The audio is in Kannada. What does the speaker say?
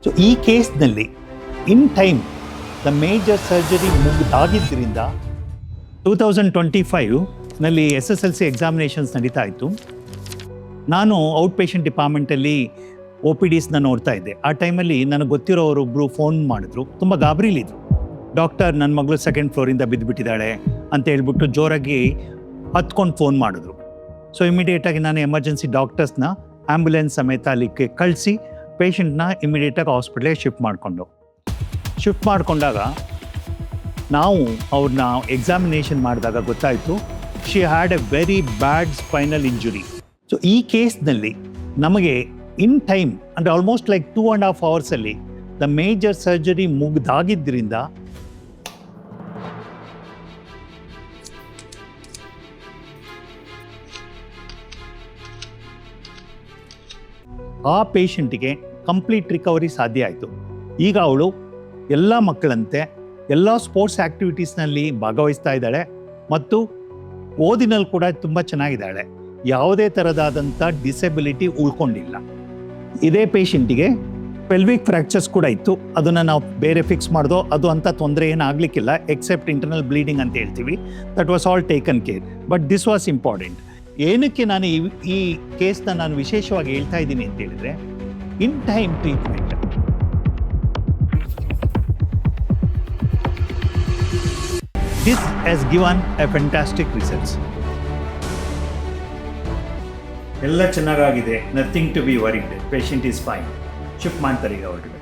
ಸೊ ಈ ಕೇಸ್ನಲ್ಲಿ in time the major surgery ಮುಗಿದಾಗಿದ್ದರಿಂದ 2025ನಲ್ಲಿ SSLC ಎಕ್ಸಾಮಿನೇಷನ್ಸ್ ನಡೀತಾ ಇತ್ತು. ನಾನು ಔಟ್ ಪೇಷಂಟ್ ಡಿಪಾರ್ಟ್ಮೆಂಟಲ್ಲಿ OPDಸ್ನ ನೋಡ್ತಾ ಇದ್ದೆ. ಆ ಟೈಮಲ್ಲಿ ನನಗೆ ಗೊತ್ತಿರೋರೊಬ್ಬರು ಫೋನ್ ಮಾಡಿದ್ರು, ತುಂಬ ಗಾಬರಿಲಿದ್ರು. ಡಾಕ್ಟರ್, ನನ್ನ ಮಗಳು 2nd ಫ್ಲೋರಿಂದ ಬಿದ್ದುಬಿಟ್ಟಿದ್ದಾಳೆ ಅಂತ ಹೇಳ್ಬಿಟ್ಟು ಜೋರಾಗಿ ಹತ್ಕೊಂಡು ಫೋನ್ ಮಾಡಿದ್ರು. ಸೊ ಇಮಿಡಿಯೇಟಾಗಿ ನಾನು ಎಮರ್ಜೆನ್ಸಿ ಡಾಕ್ಟರ್ಸ್ನ ಆ್ಯಂಬುಲೆನ್ಸ್ ಸಮೇತ ಅಲ್ಲಿಗೆ ಕಳಿಸಿ ಪೇಷಂಟ್ನ ಇಮಿಡಿಯೇಟಾಗಿ ಹಾಸ್ಪಿಟ್ಲಿಗೆ ಶಿಫ್ಟ್ ಮಾಡಿಕೊಂಡಾಗ ನಾವು ಅವ್ರನ್ನ ಎಕ್ಸಾಮಿನೇಷನ್ ಮಾಡಿದಾಗ ಗೊತ್ತಾಯಿತು she had a very bad spinal injury. So ಈ ಕೇಸ್ನಲ್ಲಿ ನಮಗೆ ಇನ್ ಟೈಮ್ ಅಂದರೆ ಆಲ್ಮೋಸ್ಟ್ ಲೈಕ್ 2.5 ಅವರ್ಸಲ್ಲಿ ದ ಮೇಜರ್ ಸರ್ಜರಿ ಮುಗಿದಾಗಿದ್ದರಿಂದ ಆ ಪೇಷಂಟಿಗೆ ಕಂಪ್ಲೀಟ್ ರಿಕವರಿ ಸಾಧ್ಯ ಆಯಿತು. ಈಗ ಅವಳು ಎಲ್ಲ ಮಕ್ಕಳಂತೆ ಎಲ್ಲ ಸ್ಪೋರ್ಟ್ಸ್ ಆ್ಯಕ್ಟಿವಿಟೀಸ್ನಲ್ಲಿ ಭಾಗವಹಿಸ್ತಾ ಇದ್ದಾಳೆ ಮತ್ತು ಓದಿನಲ್ಲಿ ಕೂಡ ತುಂಬ ಚೆನ್ನಾಗಿದ್ದಾಳೆ. ಯಾವುದೇ ಥರದಾದಂಥ ಡಿಸೆಬಿಲಿಟಿ ಉಳ್ಕೊಂಡಿಲ್ಲ. ಇದೇ ಪೇಷಂಟಿಗೆ ಪೆಲ್ವಿಕ್ ಫ್ರ್ಯಾಕ್ಚರ್ಸ್ ಕೂಡ ಇತ್ತು. ಅದನ್ನು ನಾವು ಬೇರೆ ಫಿಕ್ಸ್ ಮಾಡಿದೋ ಅದು ಅಂಥ ತೊಂದರೆ ಏನಾಗಲಿಕ್ಕಿಲ್ಲ, ಎಕ್ಸೆಪ್ಟ್ ಇಂಟರ್ನಲ್ ಬ್ಲೀಡಿಂಗ್ ಅಂತ ಹೇಳ್ತೀವಿ. That was all taken care. But this was important. ಏನಕ್ಕೆ ನಾನು ಈ ಕೇಸ್ನ ನಾನು ವಿಶೇಷವಾಗಿ ಹೇಳ್ತಾ ಇದ್ದೀನಿ ಅಂತ ಹೇಳಿದರೆ, in time treatment this has given a fantastic results. ಎಲ್ಲ ಚೆನ್ನಾಗಾಗಿದೆ, nothing to be worried, patient is fine. Shift ಮಾಡ್ತಾರೆ ಈಗ ಅವ್ರಿಗೆ.